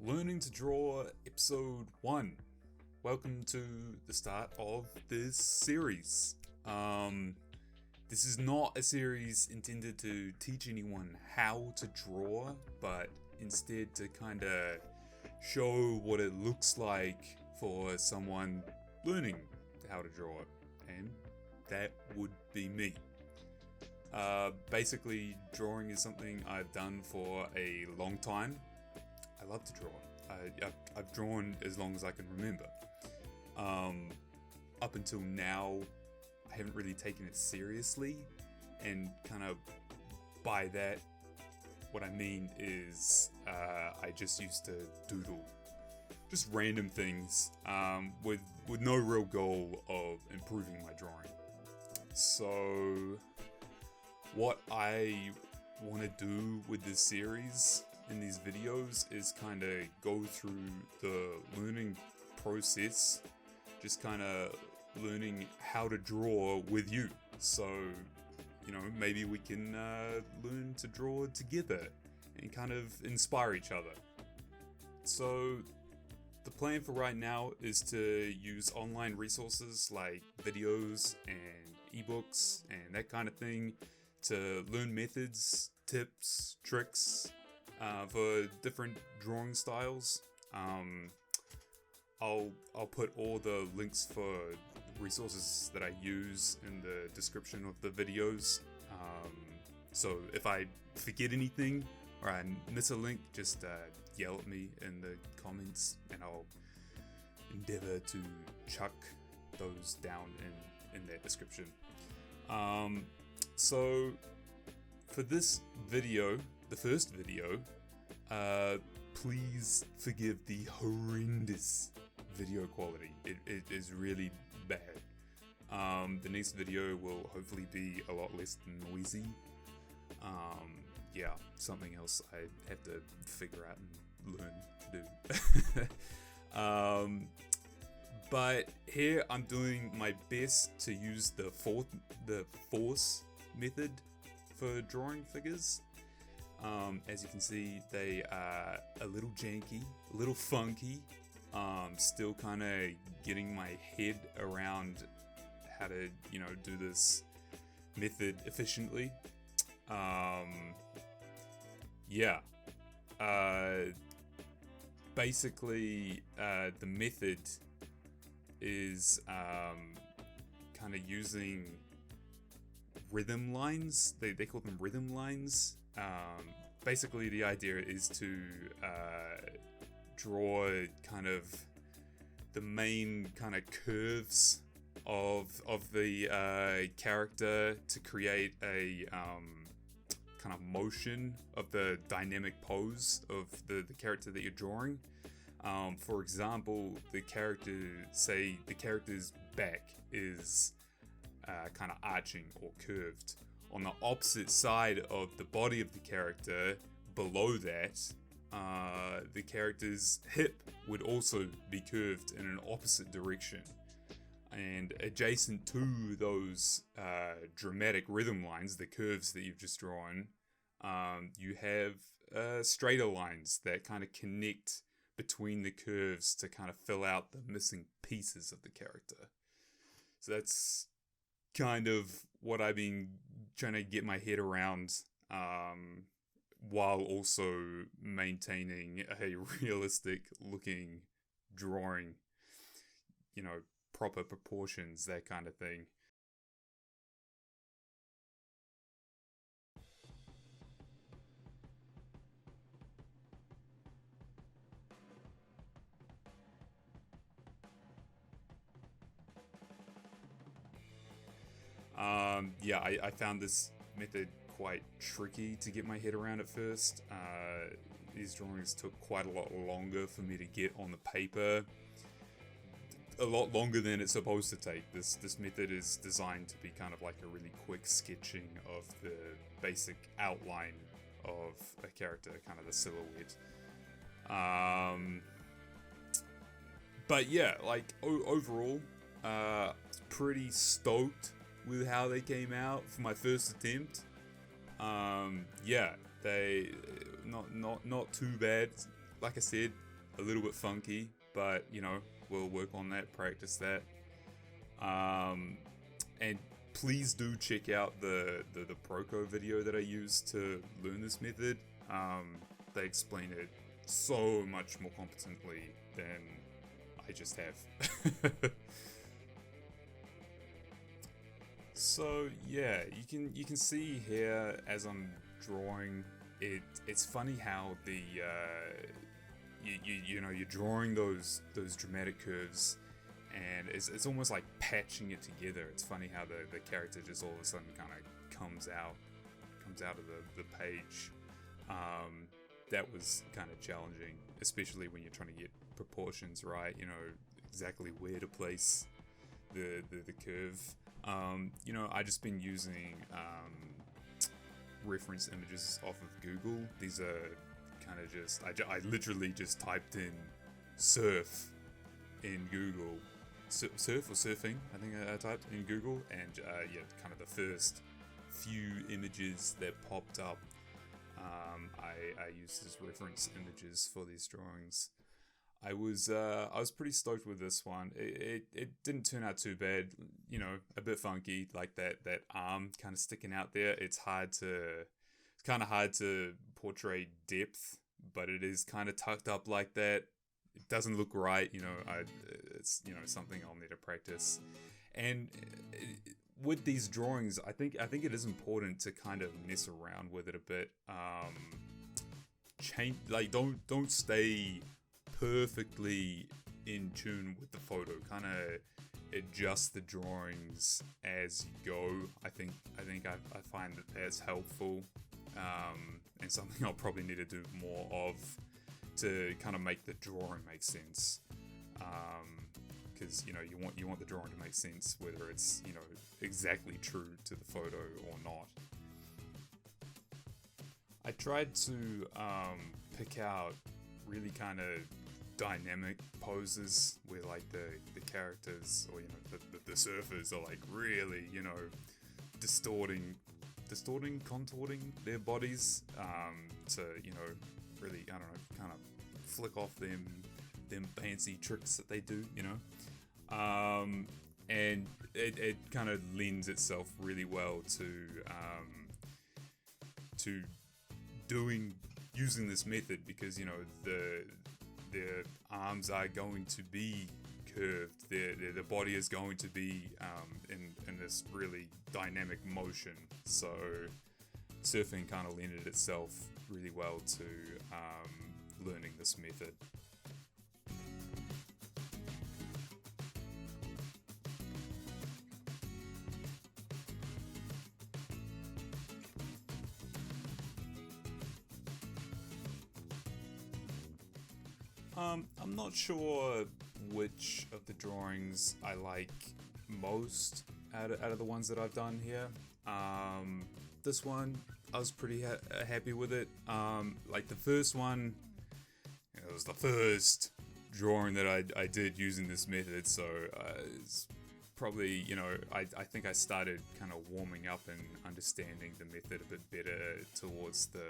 Learning to Draw Episode 1. Welcome to the start of this series. This is not a series intended to teach anyone how to draw, but instead to kind of show what it looks like for someone learning how to draw, and that would be me. Basically, drawing is something I've done for a long time. I love to draw. I've drawn as long as I can remember. Up until now, I haven't really taken it seriously, and kind of by that, what I mean is I just used to doodle just random things with no real goal of improving my drawing. So what I want to do with this series in these videos is kind of go through the learning process, just kind of learning how to draw with you. So, maybe we can learn to draw together and kind of inspire each other. So the plan for right now is to use online resources like videos and ebooks and that kind of thing to learn methods, tips, tricks for different drawing styles. I'll put all the links for resources that I use in the description of the videos. So if I forget anything or I miss a link, just yell at me in the comments and I'll endeavor to chuck those down in their description. So for this video, the first video, please forgive the horrendous video quality. It is really bad. The next video will hopefully be a lot less noisy. Something else I have to figure out and learn to do. But here I'm doing my best to use the force method for drawing figures. As you can see, they are a little janky, a little funky. Still kind of getting my head around how to, do this method efficiently. Basically, the method is kind of using rhythm lines. They call them rhythm lines. Basically, the idea is to draw kind of the main kind of curves of the character to create a kind of motion of the dynamic pose of the character that you're drawing. For example, the character's back is kind of arching or curved. On the opposite side of the body of the character, below that, the character's hip would also be curved in an opposite direction. And adjacent to those dramatic rhythm lines, the curves that you've just drawn, you have straighter lines that kind of connect between the curves to kind of fill out the missing pieces of the character. So that's kind of what I've been trying to get my head around, while also maintaining a realistic looking drawing, proper proportions, that kind of thing. I found this method quite tricky to get my head around at first. These drawings took quite a lot longer for me to get on the paper. A lot longer than it's supposed to take. This method is designed to be kind of like a really quick sketching of the basic outline of a character, kind of the silhouette. But yeah, overall, pretty stoked with how they came out for my first attempt. They not too bad. Like I said, a little bit funky, but you know, we'll work on that, practice that. And please do check out the Proco video that I used to learn this method. They explain it so much more competently than I just have. So yeah, you can see here as I'm drawing it. It's funny how the you know, you're drawing those dramatic curves, and it's almost like patching it together. It's funny how the character just all of a sudden kind of comes out of the page. That was kind of challenging, especially when you're trying to get proportions right. You know, exactly where to place the curve. You know, I just been using reference images off of Google. These are kind of just, I literally just typed in surf in Google. Surf or surfing, I think I typed in Google, and yeah, kind of the first few images that popped up, I used as reference images for these drawings. I was pretty stoked with this one. It didn't turn out too bad, you know, a bit funky, like that arm kind of sticking out there. It's kind of hard to portray depth, but it is kind of tucked up like that. It doesn't look right, you know. It's, you know, something I'll need to practice. And with these drawings, I think it is important to kind of mess around with it a bit. Change, like, don't stay perfectly in tune with the photo. Kind of adjust the drawings as you go. I find that that's helpful, and something I'll probably need to do more of to kind of make the drawing make sense. Because you know, you want the drawing to make sense, whether it's, you know, exactly true to the photo or not. I tried to pick out really kind of dynamic poses where, like, the characters, or, you know, the surfers are like really, you know, distorting, contorting their bodies to, you know, really, I don't know, kind of flick off them fancy tricks that they do, you know. And it kind of lends itself really well to using this method, because, you know, their arms are going to be curved, their body is going to be in this really dynamic motion. So surfing kind of lended itself really well to learning this method. I'm not sure which of the drawings I like most out of the ones that I've done here. This one, I was pretty happy with it. Like the first one, it was the first drawing that I did using this method, so it's probably, you know, I think I started kind of warming up and understanding the method a bit better towards the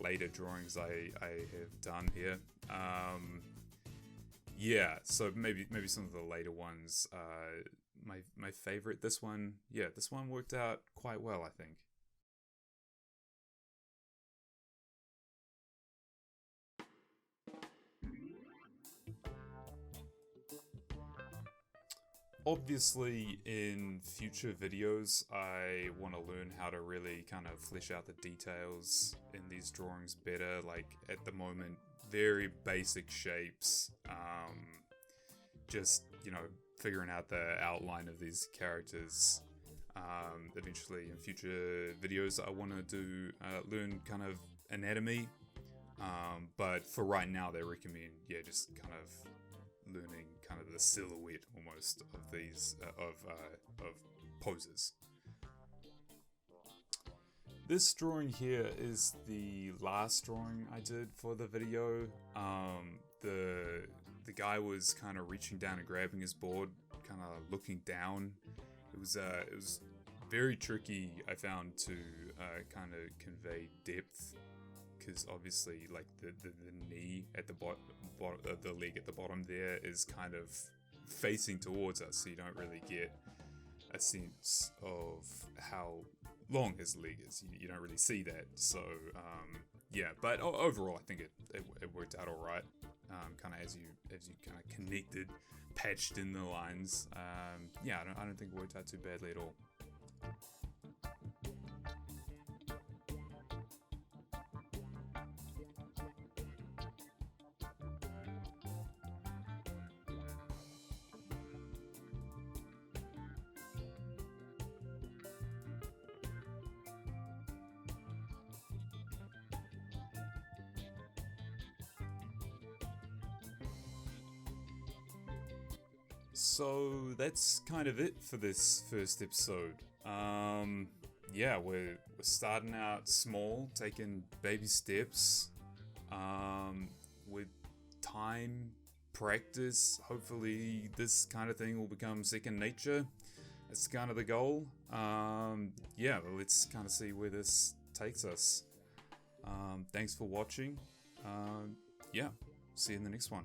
later drawings I have done here. Yeah, so maybe some of the later ones, my favorite, this one worked out quite well, I think. Obviously, in future videos, I want to learn how to really kind of flesh out the details in these drawings better. Like, at the moment, very basic shapes. Just, you know, figuring out the outline of these characters. Eventually, in future videos, I want to do learn kind of anatomy. But for right now, they recommend, yeah, just kind of learning kind of the silhouette almost of these of poses. This drawing here is the last drawing I did for the video. The guy was kind of reaching down and grabbing his board, kind of looking down. It was very tricky, I found, to kind of convey depth, because obviously, like the knee at the leg at the bottom there is kind of facing towards us, so you don't really get a sense of how long his leg is. You don't really see that. So yeah, but overall, I think it worked out all right. Kind of as you kind of connected, patched in the lines. Yeah, I don't think it worked out too badly at all. So that's kind of it for this first episode. Yeah, we're starting out small, taking baby steps. With time, practice, hopefully this kind of thing will become second nature. That's kind of the goal. Yeah, well, let's kind of see where this takes us. Thanks for watching. Yeah, see you in the next one.